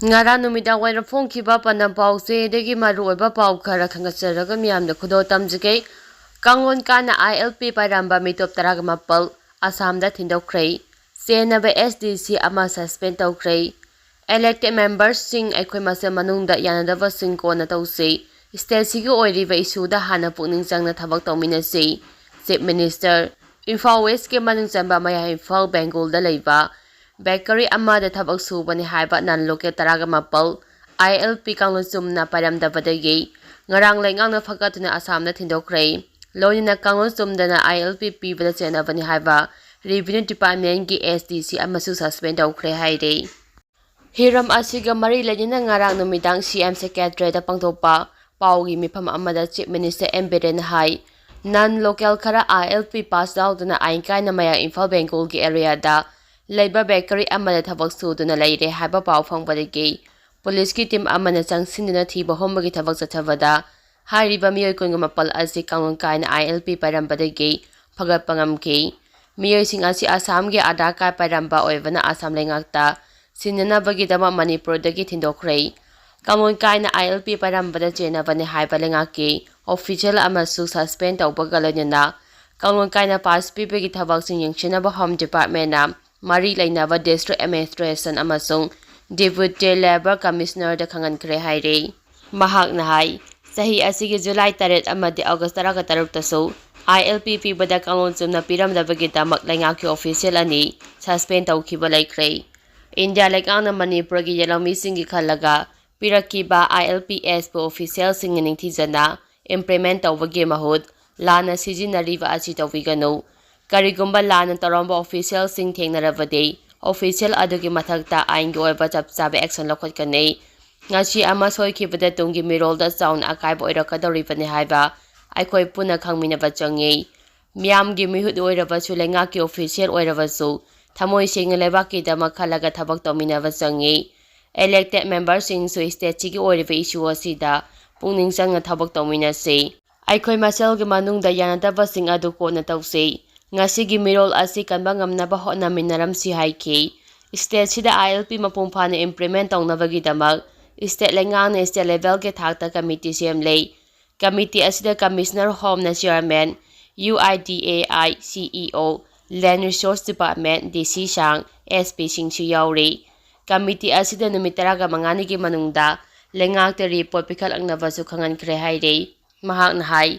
Ngara numidang waira phongkhiba panam pause degi maruoiba pau khara khangasaraga miyamda khudo tamjike kanglon kana ILP paramba mitop taraga mapal Assamda thindokhrei senaba SDC ama suspend tawkhrei elected members sing aikhoi mase manungda yanadaba sing kona tawse state sigi oiriba issue da hana pukning changna thabak tawminase chief minister Imphal West ke manung chamba maya Imphal Bengal da leiba bakery amada thabak subani haiba nan loke taraga mapal ILP kanglon sumna paramdabadagi ngarang lengang na fakatuna Assamna thindokhrei loina kanglon sumdana ILP pibada chenabani haiba Revenue Department ki SDC amasu suspend tawkhrei haire hiram asiga mari lejina ngarang numidang CM secretary da pangthopa paugi mifam amada chief minister Embeden hai non local khara ILP pass out na ainkai na maya Imphal Bengal ki area da leiba bakery amada thabak suduna leire haiba pau phongbadagi police ki team amana changsinna thiba hombagi thabak chathabada hairiba miyoi konga mapal asi kangon kaina ILP parambadagi phagat pangamki miyoi sing asi Assam ge Aadhaar card paramba oibana Assam lengakta sinanabagi dama Manipur dagi thindokhrei kangon kaina ILP parambada chenabani haiba lengaki official amasu suspend tawbaga loinana kangon kaina pass pibagi thabak sing yengchinaba home department na Mari Lainava District Administration amasung Deputy Labor Commissioner da khangankre haire mahak na hai sahi asigi July 3 amadi August 13 tasu ILP bada kangon sumna piramdabagi damak laingaki official ani suspend tawkhiba laikre India lekang na Manipur gi yelami singi khalaga pirakiba ILPS po official singning thijana implement tawbagi mahud lana sijinariba achi tawbigano Karigumba lana taromba official sing thengnarabade official adugi mathakta aingi oiba chapchabe action lokhotkane ngachi ama soikhibada tungi mirolda sound akaiba oirakadoribani haiba aikoi puna khangminaba changi miyamgi mihud oiraba chulenga ki official oiraba su thamoi sing lebaki dama khalaga thabak tominaba changi elected members sing su state chi oiriba issue asida pungning changna thabak tomina se aikoi masal gi manungda yanadaba sing adu kona tawse ngasigi mirol asi kanba ngamnaba hotnaminaram si haiki state sida ILP mapungphana implement tawnabagi damak state lengang na state level ke thakta committee semlei committee asida commissioner home na chairman UIDAI CEO Land Resource Department DC Sang SP Singchu yauri committee asida numitaraga mangani gi manungda lengakte report pikhal angnaba su khangankre haire mahak na hai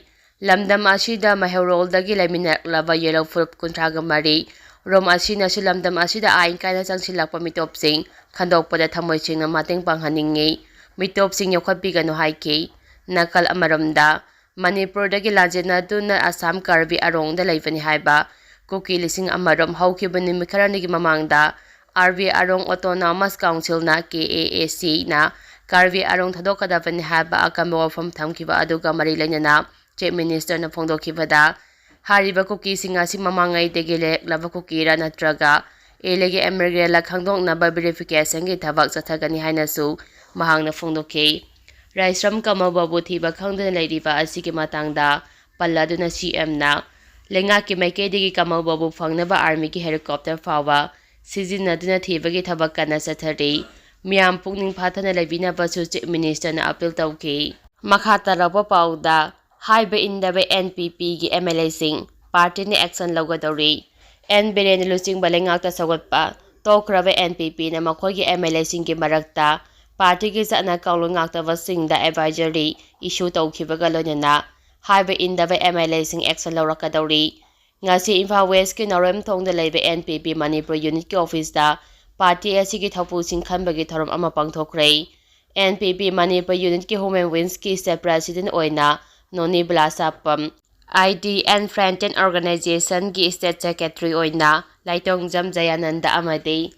Lamdam asida maherol dagi laminak lava yellow fruit kuntraga mari rom asina su lamdam asida ain kaina changsilakpa mitop sing khandokpada thamoi singna mateng panghaningi mitop sing yokhapigano haiki nakal amaramda Manipur dagi lajena duna Assam Karbi arong da leibani haiba Kuki lising amaram haukibani mikharanigi mamangda RV arong autonomous council na KAAC na Karbi arong thadokadabani haiba Akanba Mawongda thamkiba aduga mari lainana Chief Minister na phongdokhibada hariba Kuki singasi mamangai degile lava Kukira natraga elege emergela khangdoknaba verification gi thabak chathagani hainasu mahangna phongdokhi Raisram Kamal Babu thiba khangdana leiriba asigi matangda palladuna CM na lenga ki maikedi Kamal Babu phangnaba army ki helicopter fawa sizinaduna thibagi thabak kana chathari miyam pungning phathana lebina basu Chief Minister na appeal tawki makhata rawa pauda Haiba indaba NPP gi MLA sing party ni action logadori NBN lusing balengakta sawatpa tokraba NPP na makhoi gi MLA sing gi marakta party gi sana kaulung ngakta wasing da advisory issue tawkhibaga loinana haiba indaba MLA sing action lorakadori ngasi Imphal West ki Norem thongda leiba NPP Manipur unit ki office da party asigi thapu sing khanbagi thorom ama pangthokhrei NPP Manipur unit ki Human Wins ki state president oina Noni Blasapam ID and Friend Organization gi State Secretary oina Laitong Jam Jayananda amade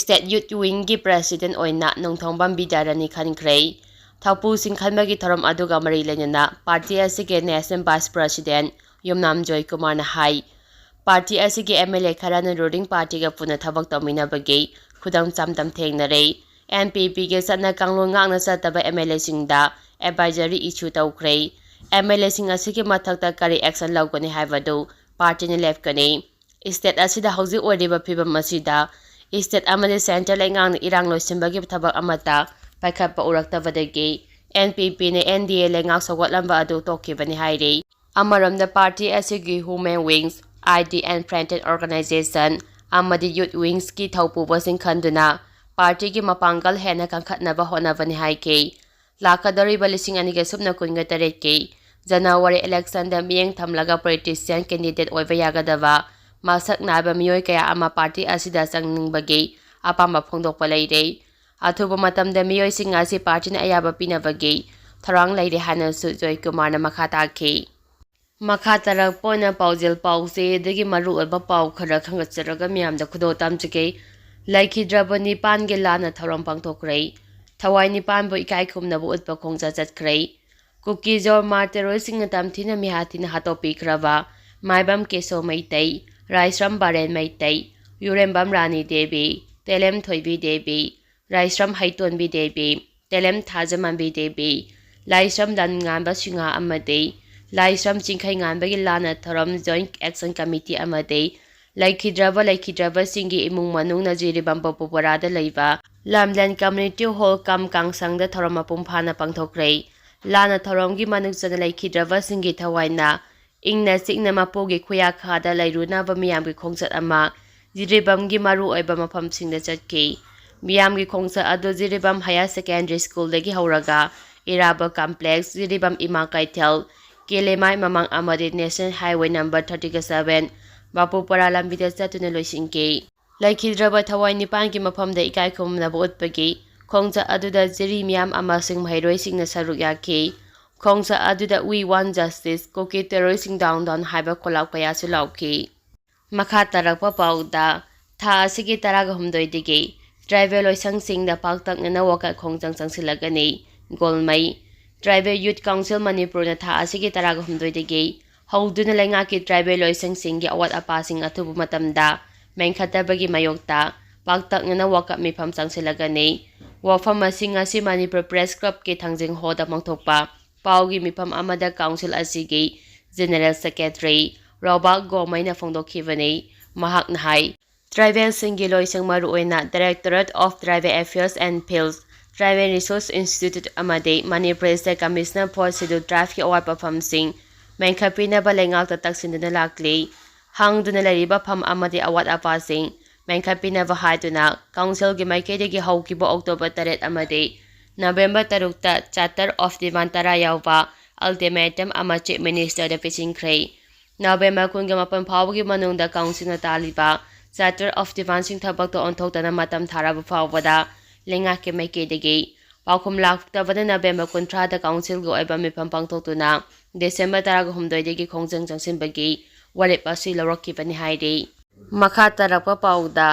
State Youth Wing gi President oina Nongthongbam Bidarani khankrei Thapu sing khanbagi thorom aduga mari lenana party asige National Vice President Yumnam Joy Kumar na hai party asige MLA kharana ruling party ga puna thabak tomina bagi khudam chamdam thengnare NPP ge sana kanglong ngakna sataba MLA singda advisory issue tawkrei MLA sing asigi mathakta kari action lawgani haibadu party ni left kani state asida hauji oriba phibam asida state ꯑꯃꯗꯤ central ꯂꯩꯉꯥꯛꯅ ꯏꯔꯥꯡ ꯂꯣꯏꯁꯤꯟꯕꯒꯤ ꯊꯕꯛ ꯑꯃꯠꯇ ꯄꯥꯏꯈꯠꯄ ꯎꯔꯛꯇꯕꯗꯒꯤ NPPꯅ NDA ꯂꯩꯉꯥꯛ ꯁꯧꯒꯠꯂꯝꯕ ꯑꯗꯨ ꯇꯣꯛꯈꯤꯕꯅꯤ ꯍꯥꯏꯔꯤ꯫ ꯑꯃꯔꯣꯝꯗ ꯄꯥꯔꯇꯤ ꯑꯁꯤꯒꯤ human wings, ID and Friendly Organization ꯑꯃꯗꯤ ꯌꯨꯠ ꯋꯤꯡꯁꯀꯤ ꯊꯧꯄꯨꯕꯁꯤꯡ ꯈꯟꯗꯨꯅ ꯄꯥꯔꯇꯤꯒꯤ ꯃꯄꯥꯡꯒꯜ ꯍꯦꯟꯅ ꯀꯟꯈꯠꯅꯕ ꯍꯣꯠꯅꯕꯅꯤ ꯍꯥꯏꯈꯤ꯫ ꯂꯥꯛꯀꯗꯧꯔꯤꯕ 2018ꯒꯤ ꯖꯅꯋꯥꯔꯤ ꯏꯂꯦꯛꯁꯟꯗ ꯃꯤꯠꯌꯦꯡ ꯊꯝꯂꯒ ꯄꯣꯂꯤꯇꯤꯁꯤꯌꯟ ꯀꯦꯟꯗꯤꯗꯦꯠ ꯑꯣꯏꯕ ꯌꯥꯒꯗꯕ ꯃꯁꯛ ꯅꯥꯏꯕ ꯃꯤꯑꯣꯏ ꯀꯌꯥ ꯑꯃ ꯄꯥꯔꯇꯤ ꯑꯁꯤꯗ ꯆꯪꯅꯤꯡꯕꯒꯤ ꯑꯄꯥꯝꯕ ꯐꯣꯡꯗꯣꯛꯄ ꯂꯩꯔꯦ꯫ ꯑꯊꯨꯕ ꯃꯇꯝꯗ ꯃꯤꯑꯣꯏꯁꯤꯡ ꯑꯁꯤ ꯄꯥꯔꯇꯤꯅ ꯑꯌꯥꯕ ꯄꯤꯅꯕꯒꯤ ꯊꯧꯔꯥꯡ ꯂꯩꯔꯦ ꯍꯥꯏꯅꯁꯨ ꯖꯣꯏꯀꯨꯃꯥꯔꯅ ꯃꯈꯥ ꯇꯥꯈꯤ꯫ ꯃꯈꯥ ꯇꯥꯔꯛꯄ ꯑꯣꯏꯅ ꯄꯥꯎꯖꯦꯜ ꯄꯥꯎꯆꯦꯗꯒꯤ ꯃꯔꯨꯑꯣꯏꯕ ꯄꯥꯎ ꯈꯔ ꯈꯪꯒꯠꯆꯔꯒ ꯃꯤꯌꯥꯝꯗ ꯈꯨꯗꯣꯜ ꯇꯝꯖꯒꯦ꯫ ꯂꯩꯈꯤꯗ꯭ꯔꯕ ꯅꯤꯄꯥꯟꯒꯤ ꯂꯥꯟꯅ ꯊꯧꯔꯝ ꯄꯥꯡꯊꯣꯛꯈ꯭ꯔꯦ꯫ ꯊꯋꯥꯏ ꯅꯤꯄꯥꯟꯕꯨ ꯏꯀꯥꯏ ꯈꯨꯝꯅꯕ ꯎꯠꯄ ꯈꯣꯡꯆꯠ ꯆꯠꯈ꯭ꯔꯦ꯫ ꯀꯨꯀꯤ ꯖꯣꯔꯃꯥ ꯇꯦꯔꯣꯔꯤꯁꯁꯤꯡꯅ ꯇꯝꯊꯤꯅ ꯃꯤꯍꯥꯊꯤꯅ ꯍꯥꯠꯇꯣꯛꯄꯤꯈ꯭ꯔꯕ ꯃꯥꯏꯕꯝ ꯀꯦꯁꯣ ꯃꯩꯇꯩ, ꯔꯥꯏꯁ꯭ꯔꯝ ꯕꯥꯔꯦꯟ ꯃꯩꯇꯩ, ꯌꯨꯔꯦꯝꯕꯝ ꯔꯥꯅꯤ ꯗꯦꯕꯤ, ꯇꯦꯂꯦꯝ ꯊꯣꯏꯕꯤ ꯗꯦꯕꯤ, ꯔꯥꯏꯁ꯭ꯔꯝ ꯍꯩꯇꯣꯟꯕꯤ ꯗꯦꯕꯤ, ꯇꯦꯂꯦꯝ ꯊꯥꯖꯃꯟꯕꯤ ꯗꯦꯕꯤ, ꯂꯥꯏꯁ꯭ꯔꯝ ꯂꯟꯉꯥꯟꯕ ꯁꯤꯡꯍ ꯑꯃꯗꯤ ꯂꯥꯏꯁ꯭ꯔꯝ ꯆꯤꯡꯈꯩꯉꯥꯟꯕꯒꯤ ꯂꯥꯟꯅ ꯊꯧꯔꯝ ꯖꯣꯏꯟꯠ ꯑꯦꯛꯁꯟ ꯀꯃꯤꯇꯤ ꯑꯃꯗꯤ ꯂꯩꯈꯤꯗ꯭ꯔꯕꯁꯤꯡꯒꯤ ꯏꯃꯨꯡ ꯃꯅꯨꯡꯅ ꯖꯤꯔꯤꯕꯥꯝ ꯕꯣꯄꯨꯄꯥꯔꯥꯗ ꯂꯩꯕ ꯂꯝꯂꯦꯟ ꯀꯝꯃ꯭ꯌꯨꯅꯤꯇꯤ ꯍꯣꯜ ꯀꯥꯡꯁꯪꯗ ꯊꯧꯔꯝ ꯃꯄꯨꯡ ꯐꯥꯅ ꯄꯥꯡꯊꯣꯛꯈ꯭ꯔꯦ꯫ ꯂꯥꯟꯅ ꯊꯧꯔꯝꯒꯤ ꯃꯅꯨꯡ ꯆꯟꯅ ꯂꯩꯈꯤꯗ꯭ꯔꯕꯁꯤꯡꯒꯤ ꯊꯋꯥꯏꯅ ꯏꯪꯅ ꯆꯤꯛꯅ ꯃꯄꯨꯒꯤ ꯈꯨꯌꯥꯈꯥꯗ ꯂꯩꯔꯨꯅꯕ ꯃꯤꯌꯥꯝꯒꯤ ꯈꯣꯡꯆꯠ ꯑꯃ ꯖꯤꯔꯤꯕꯥꯝꯒꯤ ꯃꯔꯨꯑꯣꯏꯕ ꯃꯐꯝꯁꯤꯡꯗ ꯆꯠꯈꯤ꯫ ꯃꯤꯌꯥꯝꯒꯤ ꯈꯣꯡꯆꯠ ꯑꯗꯨ ꯖꯤꯔꯤꯕꯥꯝ ꯍꯥꯌꯔ ꯁꯦꯀꯦꯟꯗꯔꯤ ꯁ꯭ꯀꯨꯜꯗꯒꯤ ꯍꯧꯔꯒ ꯏꯔꯥꯕꯣꯠ ꯀꯝꯄ꯭ꯂꯦꯛꯁ, ꯖꯤꯔꯤꯕꯥꯝ ꯏꯃꯥ ꯀꯩꯊꯦꯜ, ꯀꯦꯂꯦꯃꯥꯏ ꯃꯃꯥꯡ ꯑꯃꯗꯤ ꯅꯦꯁꯅꯦꯜ ꯍꯥꯏꯋꯦ ꯅꯝꯕꯔ 37 ꯕꯥꯄꯨꯄꯥꯔꯥ ꯂꯝꯕꯤꯗ ꯆꯠꯇꯨꯅ ꯂꯣꯏꯁꯤꯟꯈꯤ꯫ ꯂꯩꯈꯤꯗ꯭ꯔꯕ ꯊꯋꯥꯏ ꯅꯤꯄꯥꯟꯒꯤ ꯃꯐꯝꯗ ꯏꯀꯥꯏ ꯈꯨꯝꯅꯕ ꯎꯠꯄꯒꯤ ꯈꯣꯡꯆꯠ ꯑꯗꯨꯗ ꯖꯤꯔꯤ ꯃꯤꯌꯥꯝ ꯑꯃꯁꯨꯡ ꯃꯍꯩꯔꯣꯏꯁꯤꯡꯅ ꯁꯔꯨꯛ ꯌꯥꯈꯤ꯫ ꯈꯣꯡꯆꯠ ꯑꯗꯨꯗ "ꯋꯤ ꯋꯥꯟꯠ ꯖꯁꯇꯤꯁ, ꯀꯨꯀꯤ ꯇꯦꯔꯣꯔꯤꯁꯁꯤꯡ ꯗꯥꯎꯟ ꯗꯥꯎꯟ" ꯍꯥꯏꯕ ꯈꯣꯜꯂꯥꯎ ꯀꯌꯥꯁꯨ ꯂꯥꯎꯈꯤ꯫ ꯃꯈꯥ ꯇꯥꯔꯛꯄ ꯄꯥꯎꯗ ꯊꯥ ꯑꯁꯤꯒꯤ 18ꯗꯒꯤ ꯇ꯭ꯔꯥꯏꯕꯦꯜ ꯂꯣꯏꯁꯪꯁꯤꯡꯗ ꯄꯥꯛꯇꯛꯅꯅ ꯋꯥꯀꯠ ꯈꯣꯡꯖꯪ ꯆꯪꯁꯤꯜꯂꯒꯅꯤ꯫ ꯒꯣꯜꯃꯩ ꯇ꯭ꯔꯥꯏꯕꯦꯜ ꯌꯨꯠ ꯀꯥꯎꯟꯁꯤꯜ ꯃꯅꯤꯄꯨꯔꯅ ꯊꯥ ꯑꯁꯤꯒꯤ 18ꯗꯒꯤ ꯍꯧꯗꯨꯅ ꯂꯩꯉꯥꯛꯀꯤ ꯇ꯭ꯔꯥꯏꯕꯦꯜ ꯂꯣꯏꯁꯪꯁꯤꯡꯒꯤ ꯑꯋꯥꯠ ꯑꯄꯥꯁꯤꯡ ꯑꯊꯨꯕ ꯃꯇꯝꯗ ꯃꯦꯟꯈꯠꯇꯕꯒꯤ ꯃꯥꯌꯣꯛꯇ ꯄꯥꯛꯇꯛꯅꯅ ꯋꯥꯀꯠ ꯃꯤꯐꯝ ꯆꯪꯁꯤꯜꯂꯒꯅꯤ꯫ ꯋꯥꯐꯝ ꯑꯁꯤ ꯉꯁꯤ ꯃꯅꯤꯄꯨꯔ ꯄ꯭ꯔꯦꯁ ꯀ꯭ꯂꯕꯀꯤ ꯊꯥꯡꯖꯤꯡ ꯍꯣꯜꯗ ꯄꯥꯡꯊꯣꯛꯄ ꯄꯥꯎꯒꯤ ꯃꯤꯐꯝ ꯑꯃꯗ ꯀꯥꯎꯟꯁꯤꯜ ꯑꯁꯤꯒꯤ ꯖꯦꯅꯔꯦꯜ ꯁꯦꯀ꯭ꯔꯦꯇꯔꯤ ꯔꯣꯕꯥꯔꯠ ꯒꯣꯃꯩꯅ ꯐꯣꯡꯗꯣꯛꯈꯤꯕꯅꯤ꯫ ꯃꯍꯥꯛꯅ ꯍꯥꯏ ꯇ꯭ꯔꯥꯏꯕꯦꯜꯁꯤꯡꯒꯤ ꯂꯣꯏꯁꯪ ꯃꯔꯨꯑꯣꯏꯅ directorate of tribal affairs and field, tribal resource institute ꯑꯃꯗꯤ Manipur state commissioner for schedule ꯇ꯭ꯔꯥꯏꯕꯁꯀꯤ ꯑꯋꯥꯠꯄ ꯐꯝꯁꯤꯡ ꯃꯦꯟꯈꯠꯄꯤꯅꯕ ꯂꯩꯉꯥꯛꯇ ꯇꯛꯁꯤꯟꯗꯨꯅ ꯂꯥꯛꯂꯤ꯫ ꯍꯥꯡꯗꯨꯅ ꯂꯩꯔꯤꯕ ꯐꯝ ꯑꯃꯗꯤ ꯑꯋꯥꯠ ꯑꯄꯥꯁꯤꯡ ꯃꯦꯟꯈꯠꯄꯤꯅꯕ ꯍꯥꯏꯗꯨꯅ ꯀꯥꯎꯟꯁꯤꯜꯒꯤ ꯃꯥꯏꯀꯩꯗꯒꯤ ꯍꯧꯈꯤꯕ ꯑꯣꯛꯇꯣꯕꯔ 3 ꯑꯃꯗꯤ ꯅꯕꯦꯝꯕꯔ 3ꯇ ꯆꯥꯔꯇꯔ ꯑꯣꯐ ꯗꯤꯃꯥꯟ 10 ꯌꯥꯎꯕ ꯑꯜꯇꯤꯃꯦꯇꯝ ꯑꯃ ꯆꯤꯐ ꯃꯤꯅꯤꯁꯇꯔꯗ ꯄꯤꯁꯤꯟꯈ꯭ꯔꯦ꯫ ꯅꯕꯦꯝꯕꯔ 18 ꯐꯥꯎꯕꯒꯤ ꯃꯅꯨꯡꯗ ꯀꯥꯎꯟꯁꯤꯜꯅ ꯇꯥꯜꯂꯤꯕ ꯆꯥꯔꯇꯔ ꯑꯣꯐ ꯗꯤꯃꯥꯟꯁꯤꯡ ꯊꯕꯛꯇ ꯑꯣꯟꯊꯣꯛꯇꯅ ꯃꯇꯝ ꯊꯥꯔꯕ ꯐꯥꯎꯕꯗ ꯂꯩꯉꯥꯛꯀꯤ ꯃꯥꯏꯀꯩꯗꯒꯤ ꯄꯥꯎꯈꯨꯝ ꯂꯥꯛꯇꯕꯅ ꯅꯕꯦꯝꯕꯔ 30ꯗ ꯀꯥꯎꯟꯁꯤꯜꯒꯤ ꯑꯣꯏꯕ ꯃꯤꯐꯝ ꯄꯥꯡꯊꯣꯛꯇꯨꯅ ꯗꯤꯁꯦꯝꯕꯔ 18ꯗꯒꯤ ꯈꯣꯡꯖꯪ ꯆꯪꯁꯤꯟꯕꯒꯤ ꯋꯥꯔꯦꯞ ꯑꯁꯤ ꯂꯧꯔꯛꯈꯤꯕꯅꯤ ꯍꯥꯏꯔꯤ꯫ ꯃꯈꯥ ꯇꯥꯔꯛꯄ ꯄꯥꯎꯗ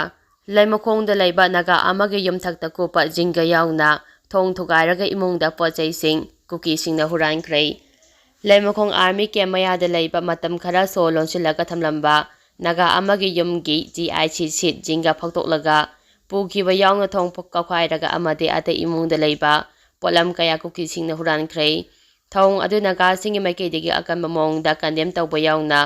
ꯂꯩꯃꯈꯣꯡꯗ ꯂꯩꯕ ꯅꯥꯒꯥ ꯑꯃꯒꯤ ꯌꯨꯝꯊꯛꯇ ꯀꯨꯞꯄ ꯖꯤꯡꯒ ꯌꯥꯎꯅ ꯊꯣꯡ ꯊꯨꯒꯥꯏꯔꯒ ꯏꯃꯨꯡꯗ ꯄꯣꯠꯆꯩꯁꯤꯡ ꯀꯨꯀꯤꯁꯤꯡꯅ ꯍꯨꯔꯥꯟꯈ꯭ꯔꯦ꯫ ꯂꯩꯃꯈꯣꯡ ꯑꯥꯔꯃꯤ ꯀꯦꯝꯞ ꯃꯌꯥꯗ ꯂꯩꯕ ꯃꯇꯝ ꯈꯔ ꯁꯣ ꯂꯣꯟꯁꯤꯜꯂꯒ ꯊꯝꯂꯝꯕ ꯅꯥꯒꯥ ꯑꯃꯒꯤ ꯌꯨꯝꯒꯤ GIC ꯁꯤꯠ ꯖꯤꯡꯒ ꯐꯥꯛꯇꯣꯛꯂꯒ ꯄꯨꯈꯤꯕ ꯌꯥꯎꯅ ꯊꯣꯡ ꯀꯥꯎꯈꯥꯏꯔꯒ ꯑꯃꯗꯤ ꯑꯇꯩ ꯏꯃꯨꯡꯗ ꯂꯩꯕ ꯄꯣꯠꯂꯝ ꯀꯌꯥ ꯀꯨꯀꯤꯁꯤꯡꯅ ꯍꯨꯔꯥꯟꯈ꯭ꯔꯦ꯫ ꯊꯧꯑꯣꯡ ꯑꯗꯨ ꯅꯥꯒꯥꯁꯤꯡꯒꯤ ꯃꯥꯏꯀꯩꯗꯒꯤ ꯑꯀꯟꯕ ꯃꯑꯣꯡꯗ ꯀꯟꯗꯦꯝ ꯇꯧꯕ ꯌꯥꯎꯅ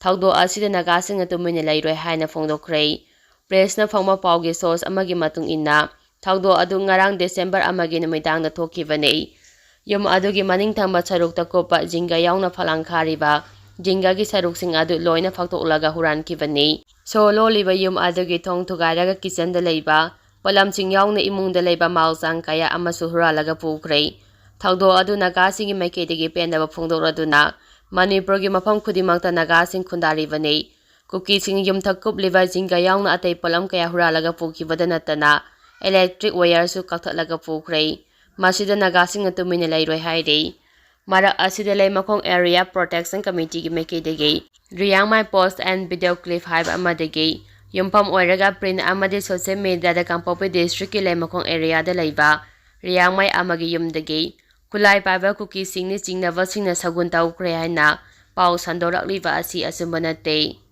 ꯊꯧꯗꯣꯛ ꯑꯁꯤꯗ ꯅꯥꯒꯥꯁꯤꯡꯅ ꯇꯨꯃꯤꯟꯅ ꯂꯩꯔꯣꯏ ꯍꯥꯏꯅ ꯐꯣꯡꯗꯣꯛꯈ꯭ꯔꯦ꯫ ꯄ꯭ꯔꯦꯁꯅ ꯐꯪꯕ ꯄꯥꯎꯒꯤ ꯁꯣꯔꯁ ꯑꯃꯒꯤ ꯃꯇꯨꯡ ꯏꯟꯅ ꯊꯧꯗꯣꯛ ꯑꯗꯨ ꯉꯔꯥꯡ ꯗꯤꯁꯦꯝꯕꯔ 1ꯒꯤ ꯅꯨꯃꯤꯗꯥꯡꯗ ꯊꯣꯛꯈꯤꯕꯅꯤ꯫ ꯌꯨꯝ ꯑꯗꯨꯒꯤ ꯃꯅꯤꯡꯊꯪꯕ ꯁꯔꯨꯛꯇ ꯀꯨꯞꯄ ꯖꯤꯡꯒ ꯌꯥꯎꯅ ꯐꯛꯂꯥꯡ ꯈꯥꯔꯤꯕ ꯖꯤꯡꯒꯒꯤ ꯁꯔꯨꯛꯁꯤꯡ ꯑꯗꯨ ꯂꯣꯏꯅ ꯐꯥꯛꯇꯣꯛꯂꯒ ꯍꯨꯔꯥꯟꯈꯤꯕꯅꯤ꯫ ꯁꯣ ꯂꯣꯜꯂꯤꯕ ꯌꯨꯝ ꯑꯗꯨꯒꯤ ꯊꯣꯡ ꯊꯨꯒꯥꯏꯔꯒ ꯀꯤꯆꯟꯗ ꯂꯩꯕ ꯄꯣꯠꯂꯝꯁꯤꯡ ꯌꯥꯎꯅ ꯏꯃꯨꯡꯗ ꯂꯩꯕ ꯃꯥꯜꯆꯥꯡ ꯀꯌꯥ ꯑꯃꯁꯨ ꯍꯨꯔꯥꯜꯂꯒ ꯄꯨꯈ꯭ꯔꯦ꯫ ꯊꯧꯗꯣꯛ ꯑꯗꯨ ꯅꯥꯒꯥꯁꯤꯡꯒꯤ ꯃꯥꯏꯀꯩꯗꯒꯤ ꯄꯦꯟꯗꯕ ꯐꯣꯡꯗꯣꯛꯂꯗꯨꯅ ꯃꯅꯤꯄꯨꯔꯒꯤ ꯃꯐꯝ ꯈꯨꯗꯤꯡꯃꯛꯇ ꯅꯥꯒꯥꯁꯤꯡ ꯈꯨꯟꯗꯥꯔꯤꯕꯅꯤ꯫ ꯀꯨꯀꯤꯁꯤꯡ ꯌꯨꯝꯊꯛ ꯀꯨꯞꯂꯤꯕ ꯖꯤꯡꯒ ꯌꯥꯎꯅ ꯑꯇꯩ ꯄꯣꯠꯂꯝ ꯀꯌꯥ ꯍꯨꯔꯥꯜꯂꯒ ꯄꯨꯈꯤꯕꯗ ꯅꯠꯇꯅ ꯏꯂꯦꯛꯇ꯭ꯔꯤꯛ ꯋꯥꯌꯔꯁꯨ ꯀꯛꯊꯠꯂꯒ ꯄꯨꯈ꯭ꯔꯦ꯫ ꯃꯁꯤꯗ ꯅꯥꯒꯥꯁꯤꯡꯅ ꯇꯨꯃꯤꯟꯅ ꯂꯩꯔꯣꯏ ꯍꯥꯏꯔꯤ꯫ ꯃꯔꯛ ꯑꯁꯤꯗ ꯂꯩꯃꯈꯣꯡ ꯑꯦꯔꯤꯌꯥ ꯄ꯭ꯔꯣꯇꯦꯛꯁꯟ ꯀꯃꯤꯇꯤꯒꯤ ꯃꯥꯏꯀꯩꯗꯒꯤ ꯔꯤꯌꯥꯡꯃꯥꯏ ꯄꯣꯁꯠ ꯑꯦꯟꯗ ꯚꯤꯗꯤꯑꯣ ꯀ꯭ꯂꯤꯞ ꯍꯥꯏꯕ ꯑꯃꯗꯒꯤ ꯌꯨꯝꯐꯝ ꯑꯣꯏꯔꯒ ꯄ꯭ꯔꯤꯟꯠ ꯑꯃꯗꯤ ꯁꯣꯁꯤꯌꯦꯜ ꯃꯤꯗꯤꯌꯥꯗ ꯀꯥꯡꯄꯣꯛꯄꯤ ꯗꯤꯁꯇ꯭ꯔꯤꯛꯀꯤ ꯂꯩꯃꯈꯣꯡ ꯑꯦꯔꯤꯌꯥꯗ ꯂꯩꯕ ꯔꯤꯌꯥꯡꯃꯥꯏ ꯑꯃꯒꯤ ꯌꯨꯝꯗꯒꯤ ꯈꯨꯠꯂꯥꯏ ꯄꯥꯏꯕ ꯀꯨꯀꯤꯁꯤꯡꯅꯤ ꯆꯤꯡꯅꯕꯁꯤꯡꯅ ꯁꯒꯨꯟ ꯇꯧꯈ꯭ꯔꯦ ꯍꯥꯏꯅ ꯄꯥꯎ ꯁꯟꯗꯣꯔꯛꯂꯤꯕ ꯑꯁꯤ ꯑꯆꯨꯝꯕ ꯅꯠꯇꯦ꯫